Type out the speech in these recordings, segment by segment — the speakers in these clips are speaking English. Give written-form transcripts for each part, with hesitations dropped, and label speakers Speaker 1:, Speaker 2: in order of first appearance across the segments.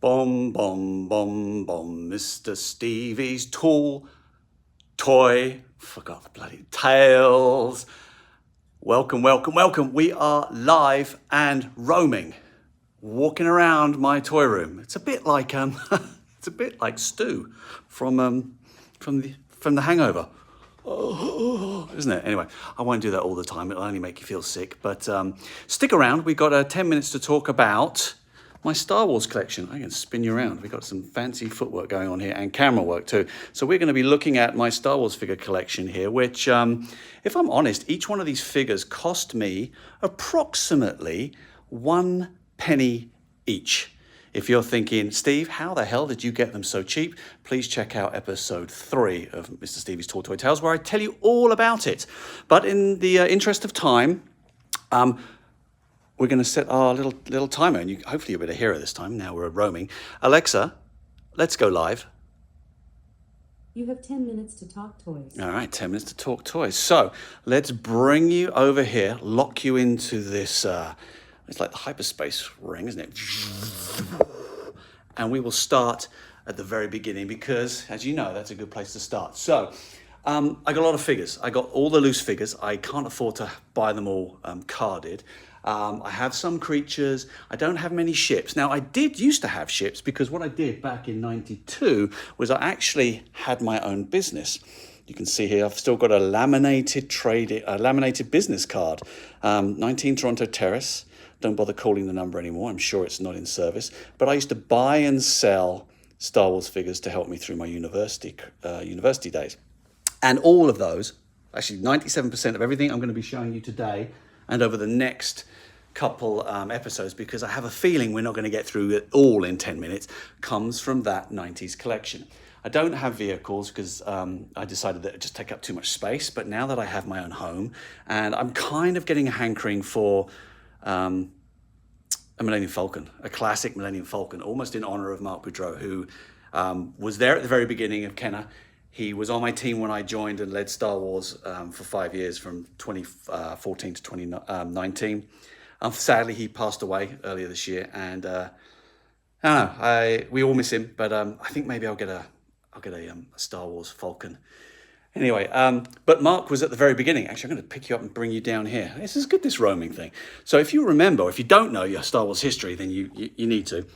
Speaker 1: Bom, bom, bom, bom, Mr. Stevie's tall toy. Forgot the bloody tails. Welcome, welcome, welcome. We are live and roaming, walking around my toy room. It's a bit like it's a bit like Stu from the Hangover. Oh, isn't it? Anyway, I won't do that all the time. It'll only make you feel sick. But stick around. We've got 10 minutes to talk about my Star Wars collection. I can spin you around. We've got some fancy footwork going on here and camera work too. So we're going to be looking at my Star Wars figure collection here, which, if I'm honest, each one of these figures cost me approximately 1 penny each. If you're thinking, Steve, how the hell did you get them so cheap? Please check out episode 3 of Mr. Stevie's Tall Toy Tales, where I tell you all about it. But in the interest of time, we're going to set our little timer, and hopefully you'll be able to hear it this time. Now we're roaming. Alexa, let's go live.
Speaker 2: You have 10 minutes to talk toys.
Speaker 1: All right, 10 minutes to talk toys. So let's bring you over here, lock you into this, it's like the hyperspace ring, isn't it? And we will start at the very beginning because, as you know, that's a good place to start. So I got a lot of figures. I got all the loose figures. I can't afford to buy them all carded. I have some creatures. I don't have many ships. Now, I did used to have ships because what I did back in '92 was I actually had my own business. You can see here, I've still got a laminated business card. 19 Toronto Terrace. Don't bother calling the number anymore. I'm sure it's not in service. But I used to buy and sell Star Wars figures to help me through my university days. And all of those, actually 97% of everything I'm going to be showing you today and over the next couple episodes, because I have a feeling we're not going to get through it all in 10 minutes, comes from that 90s collection. I don't have vehicles because I decided that it just take up too much space. But now that I have my own home, and I'm kind of getting a hankering for a Millennium Falcon, a classic Millennium Falcon, almost in honor of Mark Boudreau, who was there at the very beginning of Kenner. He was on my team when I joined and led Star Wars for 5 years, from 2014 to 2019. Sadly, he passed away earlier this year, and I don't know. We all miss him, but I think maybe I'll get a Star Wars Falcon. Anyway, but Mark was at the very beginning. Actually, I'm going to pick you up and bring you down here. This is good, this roaming thing. So if you remember, if you don't know your Star Wars history, then you need to.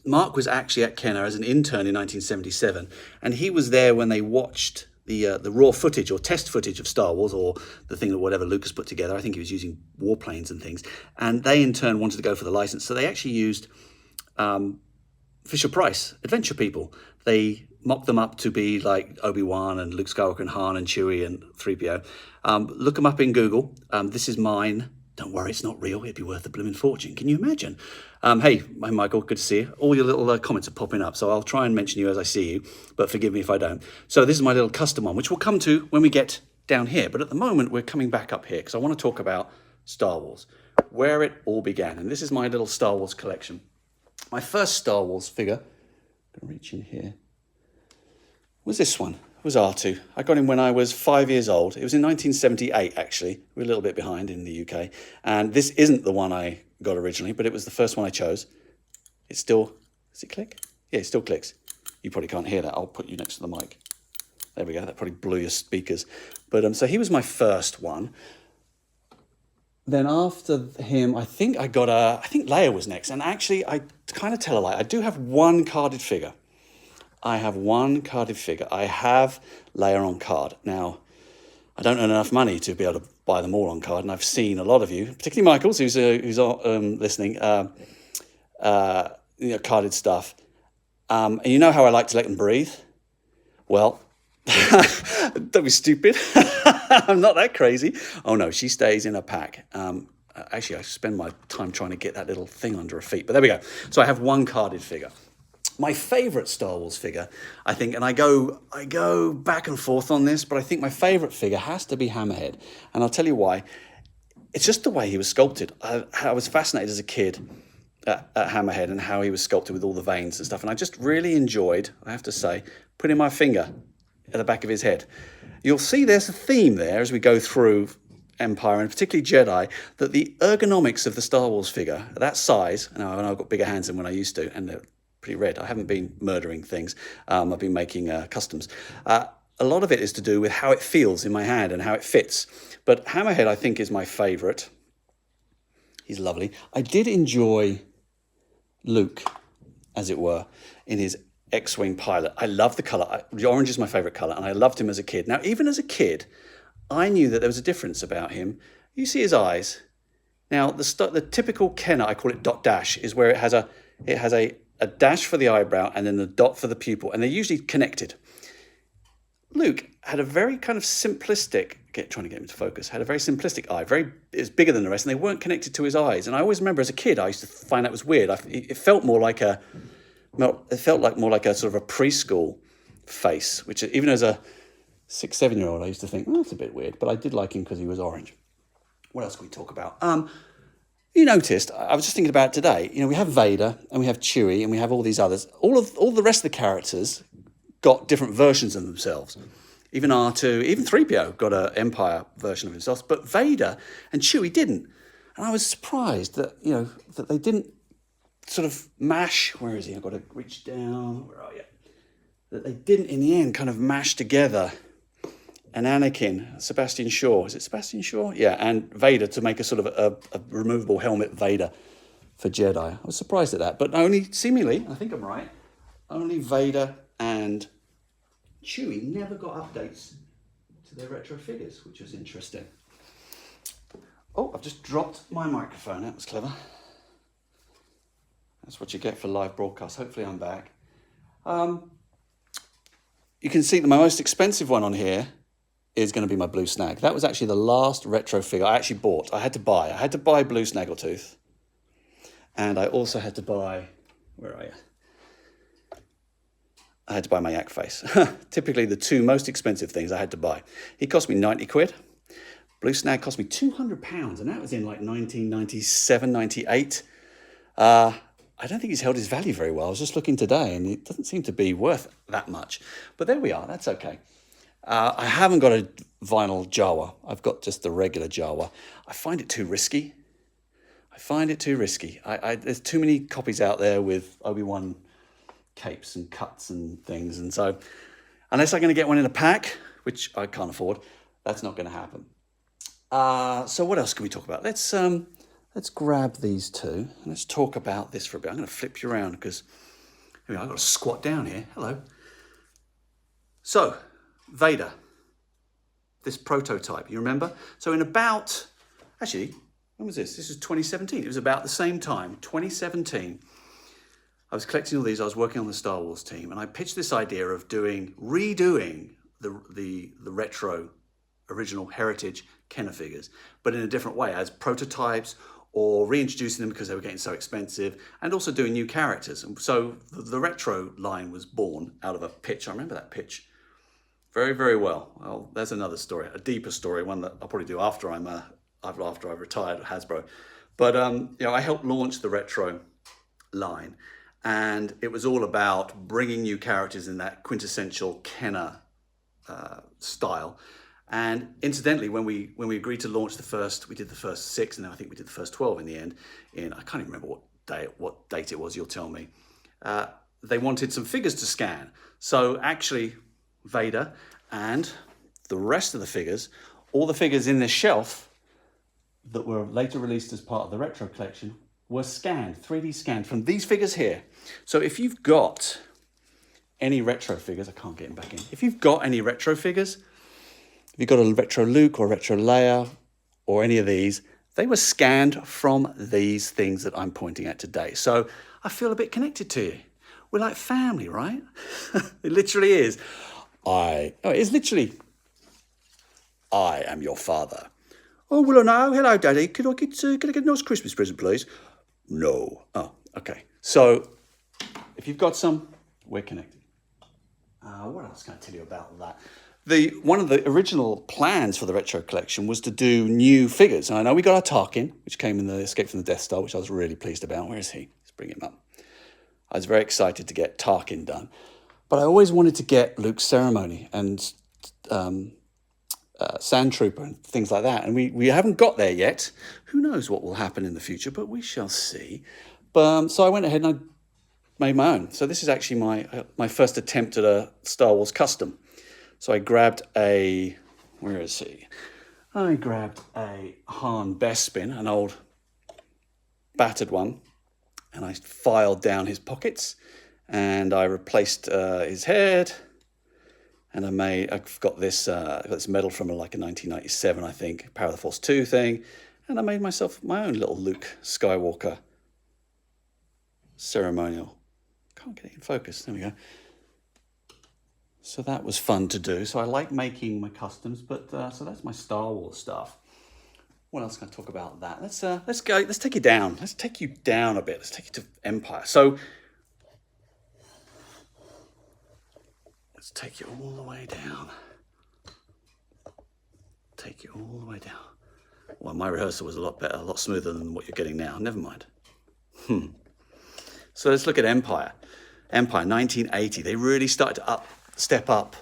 Speaker 1: Mark was actually at Kenner as an intern in 1977, and he was there when they watched the raw footage or test footage of Star Wars, or the thing that whatever Lucas put together. I think he was using warplanes and things, and they in turn wanted to go for the license. So they actually used Fisher-Price adventure people. They mocked them up to be like Obi-Wan and Luke Skywalker and Han and Chewie and 3PO. Look them up in Google. This is mine. Don't worry, it's not real. It'd be worth a blooming fortune. Can you imagine? Hey, Michael, good to see you. All your little comments are popping up, so I'll try and mention you as I see you, but forgive me if I don't. So this is my little custom one, which we'll come to when we get down here. But at the moment, we're coming back up here because I want to talk about Star Wars, where it all began. And this is my little Star Wars collection. My first Star Wars figure, I'm going to reach in here, was this one. It was R2. I got him when I was 5 years old. It was in 1978, actually. We're a little bit behind in the UK. And this isn't the one I got originally, but it was the first one I chose. It still, does it click? Yeah, it still clicks. You probably can't hear that. I'll put you next to the mic. There we go. That probably blew your speakers. But so he was my first one. Then after him, I think Leia was next. And actually, I kind of tell a lie. I do have one carded figure. I have Leia on card. Now, I don't earn enough money to be able to buy them all on card, and I've seen a lot of you, particularly Michael's, who's listening, carded stuff. And you know how I like to let them breathe? Well, don't be stupid. I'm not that crazy. Oh no, she stays in a pack. Actually, I spend my time trying to get that little thing under her feet, but there we go. So I have one carded figure. My favorite Star Wars figure, I think, and I go back and forth on this, but I think my favorite figure has to be Hammerhead. And I'll tell you why. It's just the way he was sculpted. I was fascinated as a kid at Hammerhead and how he was sculpted with all the veins and stuff. And I just really enjoyed, I have to say, putting my finger at the back of his head. You'll see there's a theme there as we go through Empire, and particularly Jedi, that the ergonomics of the Star Wars figure, that size, and I've got bigger hands than when I used to, and they're pretty red. I haven't been murdering things. I've been making customs. A lot of it is to do with how it feels in my hand and how it fits. But Hammerhead, I think, is my favourite. He's lovely. I did enjoy Luke, as it were, in his X-Wing pilot. I love the colour. The orange is my favourite colour, and I loved him as a kid. Now, even as a kid, I knew that there was a difference about him. You see his eyes. Now, the typical Kenner, I call it dot dash, is where it has a dash for the eyebrow and then the dot for the pupil, and they're usually connected. Luke had a very kind of simplistic, trying to get him to focus, had a very simplistic eye, it's bigger than the rest, and they weren't connected to his eyes. And I always remember as a kid, I used to find that was weird. It felt more like more like a sort of a preschool face, which even as a 6-7-year-old, I used to think, oh, that's a bit weird. But I did like him because he was orange. What else can we talk about? You noticed, I was just thinking about it today, we have Vader and we have Chewie and we have all these others. All the rest of the characters got different versions of themselves. Even R2, even 3PO got an Empire version of himself, but Vader and Chewie didn't. And I was surprised that, that they didn't sort of mash, where is he? I've got to reach down, where are you? That they didn't, in the end, kind of mash together and Anakin, Sebastian Shaw, is it Sebastian Shaw? Yeah, and Vader to make a sort of a removable helmet Vader for Jedi. I was surprised at that, but only seemingly, I think I'm right, only Vader and Chewie never got updates to their retro figures, which was interesting. Oh, I've just dropped my microphone. That was clever. That's what you get for live broadcast. Hopefully I'm back. You can see that my most expensive one on here is going to be my Blue Snag. That was actually the last retro figure I actually bought. I had to buy Blue Snaggletooth. And I also had to buy, where are you? I had to buy my Yak Face. Typically the two most expensive things I had to buy. He cost me 90 quid. Blue Snag cost me £200, and that was in like 1997, 98. I don't think he's held his value very well. I was just looking today, and it doesn't seem to be worth that much. But there we are. That's okay. I haven't got a vinyl Jawa. I've got just the regular Jawa. I find it too risky. There's too many copies out there with Obi-Wan capes and cuts and things. And so unless I'm going to get one in a pack, which I can't afford, that's not going to happen. So what else can we talk about? Let's grab these two and let's talk about this for a bit. I'm going to flip you around because I've got to squat down here. Hello. So, Vader, this prototype, you remember? So when was this? This was 2017. It was about the same time, 2017. I was collecting all these. I was working on the Star Wars team, and I pitched this idea of redoing the retro original heritage Kenner figures, but in a different way, as prototypes or reintroducing them because they were getting so expensive, and also doing new characters. And so the retro line was born out of a pitch. I remember that pitch very, very well. Well, there's another story, a deeper story, one that I'll probably do after I've retired at Hasbro. But I helped launch the retro line, and it was all about bringing new characters in that quintessential Kenner style. And incidentally, when we agreed to launch we did the first 6, and then I think we did the first 12 in the end. I can't even remember what date it was. You'll tell me. They wanted some figures to scan, so actually, Vader and the rest of the figures, all the figures in this shelf that were later released as part of the retro collection, were scanned, 3D scanned from these figures here. So if you've got any retro figures, I can't get them back in. If you've got any retro figures, if you've got a retro Luke or a retro Leia or any of these, they were scanned from these things that I'm pointing at today. So I feel a bit connected to you. We're like family, right? It literally is. It's literally, I am your father. Oh, well, no. Hello, Daddy. Could I get a nice Christmas present, please? No. Oh, okay. So if you've got some, we're connected. What else can I tell you about that? One of the original plans for the retro collection was to do new figures. And I know we got our Tarkin, which came in the Escape from the Death Star, which I was really pleased about. Where is he? Let's bring him up. I was very excited to get Tarkin done. But I always wanted to get Luke's ceremony and Sand Trooper and things like that. And we haven't got there yet. Who knows what will happen in the future, but we shall see. But so I went ahead and I made my own. So this is actually my first attempt at a Star Wars custom. So I grabbed where is he? I grabbed a Han Bespin, an old battered one, and I filed down his pockets, and I replaced his head, and I've got this medal from like a 1997, I think, Power of the Force 2 thing, and I made myself my own little Luke Skywalker ceremonial. Can't get it in focus. There we go. So that was fun to do. So I like making my customs, but so that's my Star Wars stuff. What else can I talk about that? Let's take you down. Let's take you down a bit. Let's take you to Empire. So let's take you all the way down. Take you all the way down. Well, my rehearsal was a lot better, a lot smoother than what you're getting now. Never mind. So let's look at Empire. Empire, 1980. They really started to step up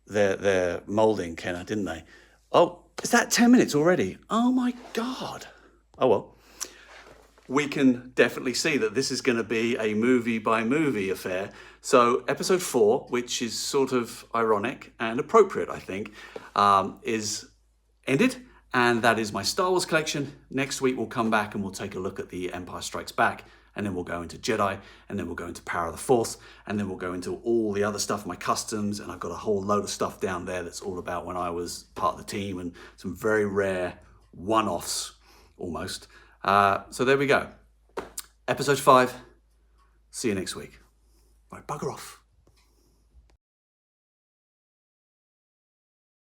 Speaker 1: their molding, Kenna, didn't they? Oh, is that 10 minutes already? Oh my God. Oh well. We can definitely see that this is going to be a movie by movie affair. So episode 4, which is sort of ironic and appropriate, I think, is ended. And that is my Star Wars collection. Next week we'll come back and we'll take a look at the Empire Strikes Back. And then we'll go into Jedi, and then we'll go into Power of the Force, and then we'll go into all the other stuff, my customs, and I've got a whole load of stuff down there that's all about when I was part of the team, and some very rare one-offs, almost. So there we go. Episode 5. See you next week. Right, bugger off.